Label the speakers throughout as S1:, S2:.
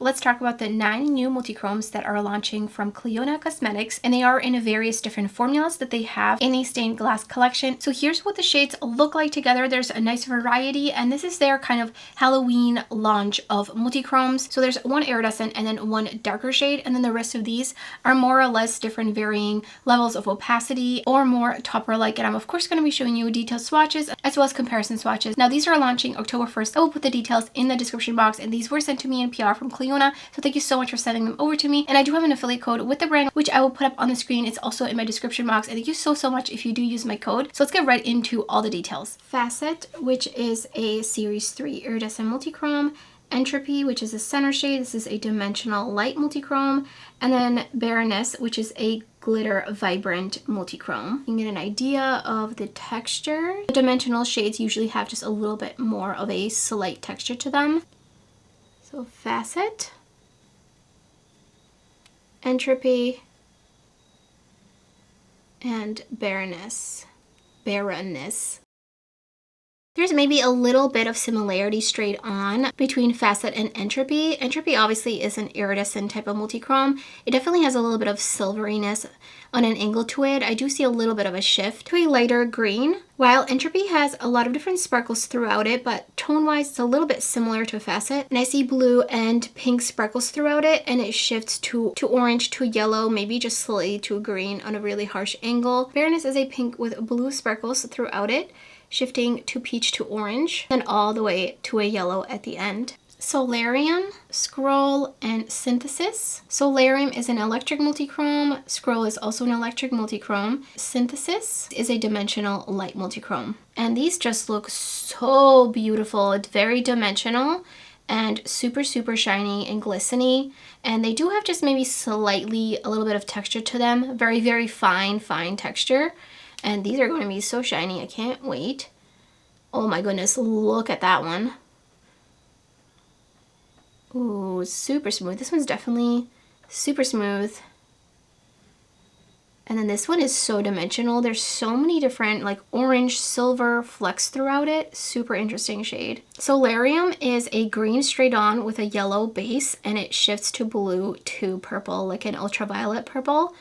S1: Let's talk about the 9 new multichromes that are launching from Clionadh Cosmetics, and they are in various different formulas that they have in a stained glass collection. So here's what the shades look like together. There's a nice variety, and this is their kind of Halloween launch of multichromes. So there's one iridescent and then one darker shade, and then the rest of these are more or less different varying levels of opacity or more topper-like. And I'm of course going to be showing you detailed swatches as well as comparison swatches. Now these are launching October 1st. I will put the details in the description box, and these were sent to me in PR from Clionadh. So thank you so much for sending them over to me. And I do have an affiliate code with the brand, which I will put up on the screen. It's also in my description box. And thank you so much if you do use my code. So let's get right into all the details. Facet, which is a Series 3 iridescent multichrome. Entropy, which is a center shade. This is a dimensional light multichrome. And then Baroness, which is a glitter vibrant multichrome. You can get an idea of the texture. The dimensional shades usually have just a little bit more of a slight texture to them. So Facet, Entropy, and Baroness. There's maybe a little bit of similarity straight on between Facet and Entropy. Entropy obviously is an iridescent type of multichrome. It definitely has a little bit of silveriness on an angle to it. I do see a little bit of a shift to a lighter green, while Entropy has a lot of different sparkles throughout it, but tone-wise it's a little bit similar to Facet. And I see blue and pink sparkles throughout it, and it shifts to orange, to yellow, maybe just slightly to green on a really harsh angle. Baroness is a pink with blue sparkles throughout it, shifting to peach to orange, and all the way to a yellow at the end. Solarium, Scroll, and Synthesis. Solarium is an electric multichrome. Scroll is also an electric multichrome. Synthesis is a dimensional light multichrome. And these just look so beautiful. It's very dimensional and super shiny and glistening. And they do have just maybe slightly a little bit of texture to them. Very fine texture. And these are going to be so shiny. I can't wait. Oh my goodness, look at that one. Ooh, super smooth. This one's definitely super smooth. And then this one is so dimensional. There's so many different like orange, silver flecks throughout it. Super interesting shade. Solarium is a green straight on with a yellow base, and it shifts to blue to purple, like an ultraviolet purple.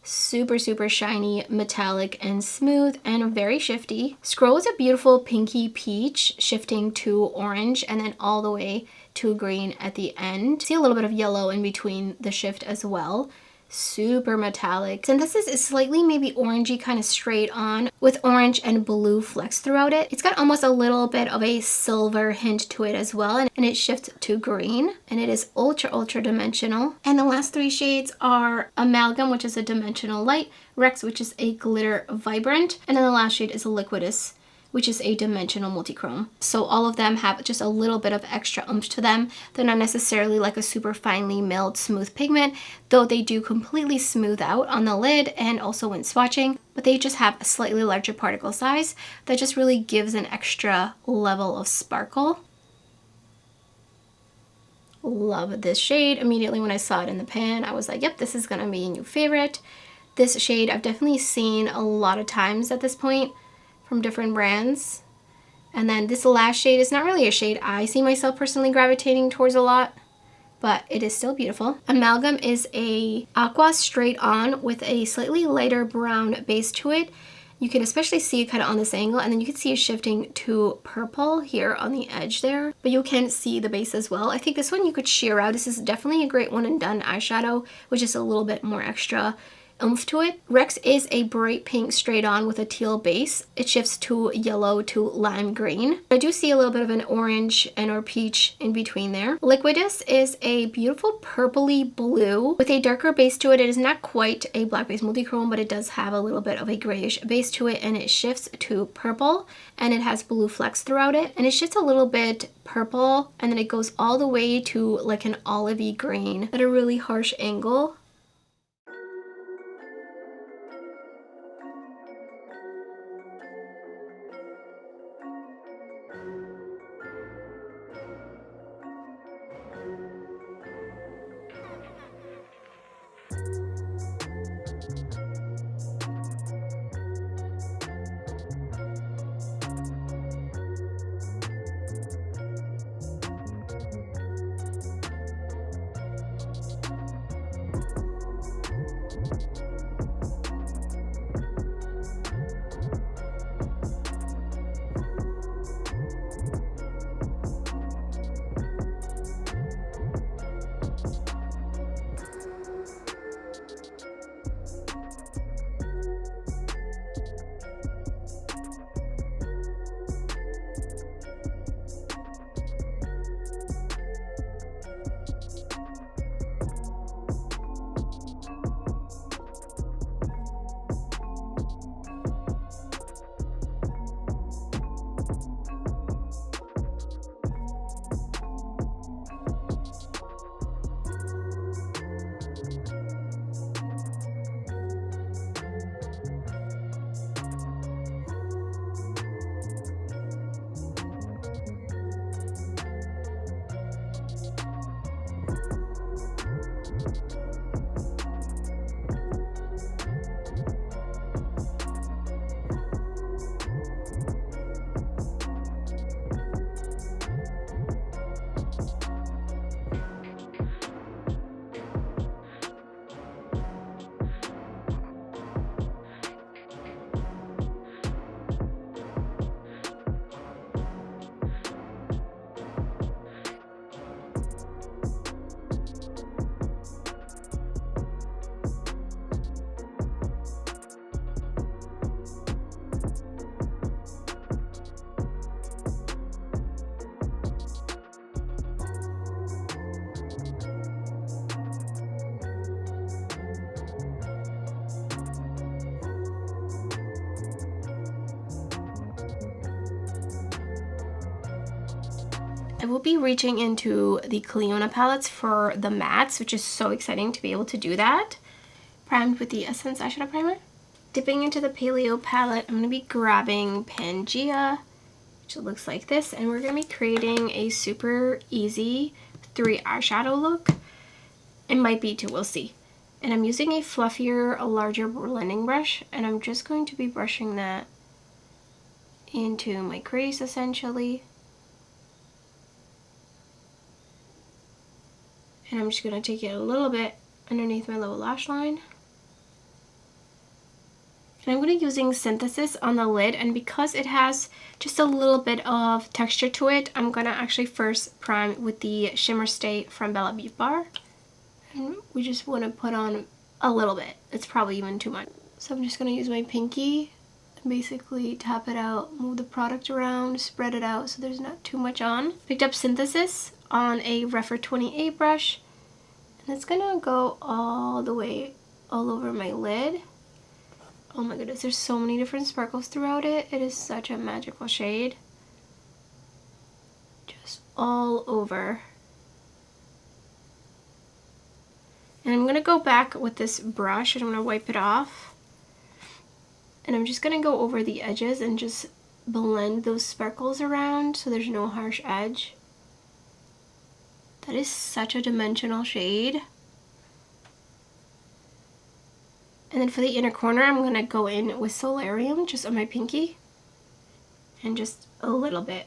S1: Super shiny, metallic, and smooth, and very shifty. Scroll is a beautiful pinky peach, shifting to orange, and then all the way to green at the end. See a little bit of yellow in between the shift as well. Super metallic. Synthesis is slightly maybe orangey, kind of straight on with orange and blue flecks throughout it. It's got almost a little bit of a silver hint to it as well, and it shifts to green, and it is ultra dimensional. And the last 3 shades are Amalgam, which is a dimensional light, Rex, which is a glitter vibrant, and then the last shade is a Liquidus, which is a dimensional multichrome. So all of them have just a little bit of extra oomph to them. They're not necessarily like a super finely milled smooth pigment, though they do completely smooth out on the lid and also when swatching, but they just have a slightly larger particle size that just really gives an extra level of sparkle. Love this shade. Immediately when I saw it in the pan, I was like, yep, this is gonna be a new favorite. This shade I've definitely seen a lot of times at this point from different brands. And then this last shade is not really a shade I see myself personally gravitating towards a lot, but it is still beautiful. Amalgam is a aqua straight on with a slightly lighter brown base to it. You can especially see it kind of on this angle, and then you can see it shifting to purple here on the edge there, but you can see the base as well. I think this one you could sheer out. This is definitely a great one and done eyeshadow, which is a little bit more extra oomph to it. Rex is a bright pink straight on with a teal base. It shifts to yellow to lime green. I do see a little bit of an orange and or peach in between there. Liquidus is a beautiful purpley blue with a darker base to it. It is not quite a black base multichrome, but it does have a little bit of a grayish base to it, and it shifts to purple, and it has blue flecks throughout it, and it shifts a little bit purple, and then it goes all the way to like an olivey green at a really harsh angle. I will be reaching into the Clionadh palettes for the mattes, which is so exciting to be able to do that. Primed with the Essence Eyeshadow Primer. Dipping into the Paleo palette, I'm going to be grabbing Pangea, which looks like this, and we're going to be creating a super easy 3 eyeshadow look. It might be 2, we'll see. And I'm using a fluffier, a larger blending brush, and I'm just going to be brushing that into my crease essentially. And I'm just going to take it a little bit underneath my lower lash line. And I'm going to be using Synthesis on the lid, and because it has just a little bit of texture to it, I'm going to actually first prime with the Shimmer Stay from Bella Beaute Bar. And we just want to put on a little bit. It's probably even too much. So I'm just going to use my pinky and basically tap it out, move the product around, spread it out so there's not too much on. Picked up Synthesis on a Refer 28 brush, and it's going to go all the way all over my lid. Oh my goodness, there's so many different sparkles throughout it. It is such a magical shade. Just all over. And I'm going to go back with this brush and I'm going to wipe it off. And I'm just going to go over the edges and just blend those sparkles around so there's no harsh edge. That is such a dimensional shade. And then for the inner corner, I'm going to go in with Solarium just on my pinky. And just a little bit.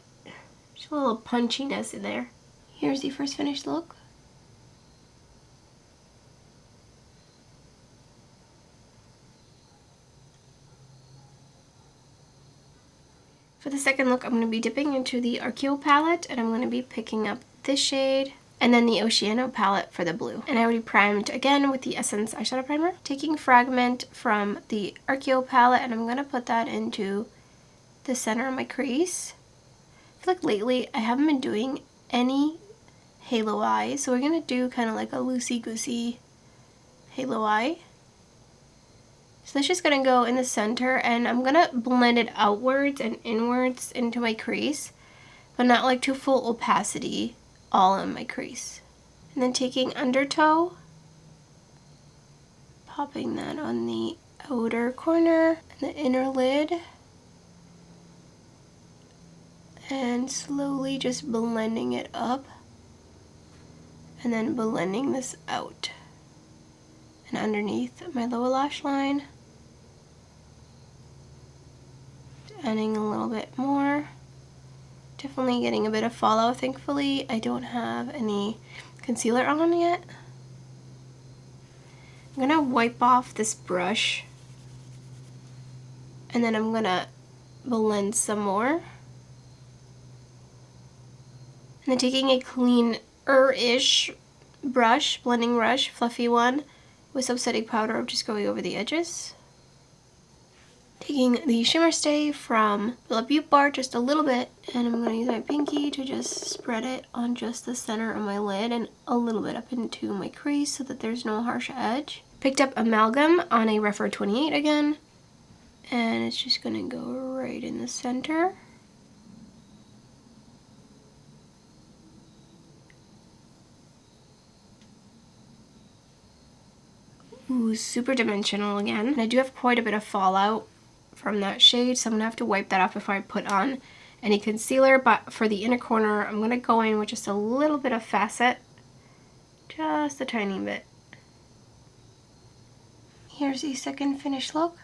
S1: Just a little punchiness in there. Here's the first finished look. For the second look, I'm going to be dipping into the Archeo palette, and I'm going to be picking up this shade. And then the Oceano palette for the blue. And I already primed again with the Essence Eyeshadow Primer. Taking Fragment from the Archeo palette, and I'm going to put that into the center of my crease. I feel like lately I haven't been doing any halo eye, so we're going to do kind of like a loosey-goosey halo eye. So that's just going to go in the center, and I'm going to blend it outwards and inwards into my crease, but not like to full opacity all in my crease. And then taking Undertow, popping that on the outer corner and the inner lid, and slowly just blending it up, and then blending this out and underneath my lower lash line, adding a little bit more. Definitely getting a bit of fallout, thankfully. I don't have any concealer on yet. I'm gonna wipe off this brush, and then I'm gonna blend some more. And then taking a cleaner-ish brush, blending brush, fluffy one, with some setting powder, I'm just going over the edges. Taking the Shimmer Stay from Bella Beaute Bar just a little bit, and I'm going to use my pinky to just spread it on just the center of my lid and a little bit up into my crease so that there's no harsh edge. Picked up Amalgam on a Refer 28 again, and it's just going to go right in the center. Ooh, super dimensional again. And I do have quite a bit of fallout from that shade, so I'm going to have to wipe that off before I put on any concealer. But for the inner corner, I'm going to go in with just a little bit of Facet. Just a tiny bit. Here's the second finished look.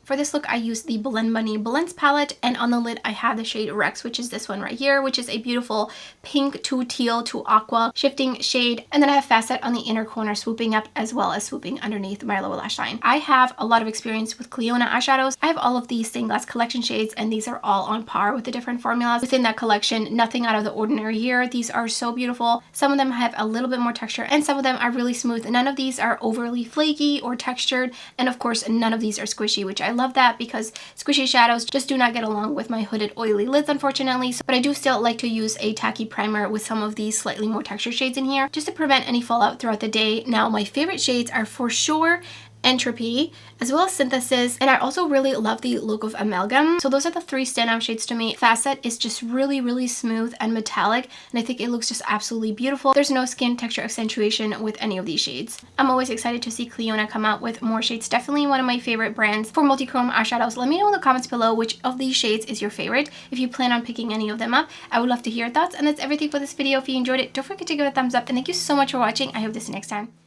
S1: For this look, I used the Blend Bunny Blends palette, and on the lid I have the shade Rex, which is this one right here, which is a beautiful pink to teal to aqua shifting shade. And then I have Facet on the inner corner swooping up as well as swooping underneath my lower lash line. I have a lot of experience with Clionadh eyeshadows. I have all of these stained glass collection shades, and these are all on par with the different formulas within that collection. Nothing out of the ordinary here. These are so beautiful. Some of them have a little bit more texture, and some of them are really smooth. None of these are overly flaky or textured, and of course none of these are squishy, which I love that because squishy shadows just do not get along with my hooded oily lids, unfortunately. But I do still like to use a tacky primer with some of these slightly more textured shades in here just to prevent any fallout throughout the day. Now, my favorite shades are for sure Entropy, as well as Synthesis, and I also really love the look of Amalgam. So those are the three standout shades to me. Facet is just really smooth and metallic, and I think it looks just absolutely beautiful. There's no skin texture accentuation with any of these shades. I'm always excited to see Clionadh come out with more shades. Definitely one of my favorite brands for multi-chrome eyeshadows. Let me know in the comments below which of these shades is your favorite. If you plan on picking any of them up, I would love to hear your thoughts. And that's everything for this video. If you enjoyed it, don't forget to give it a thumbs up, and thank you so much for watching. I hope to see you next time.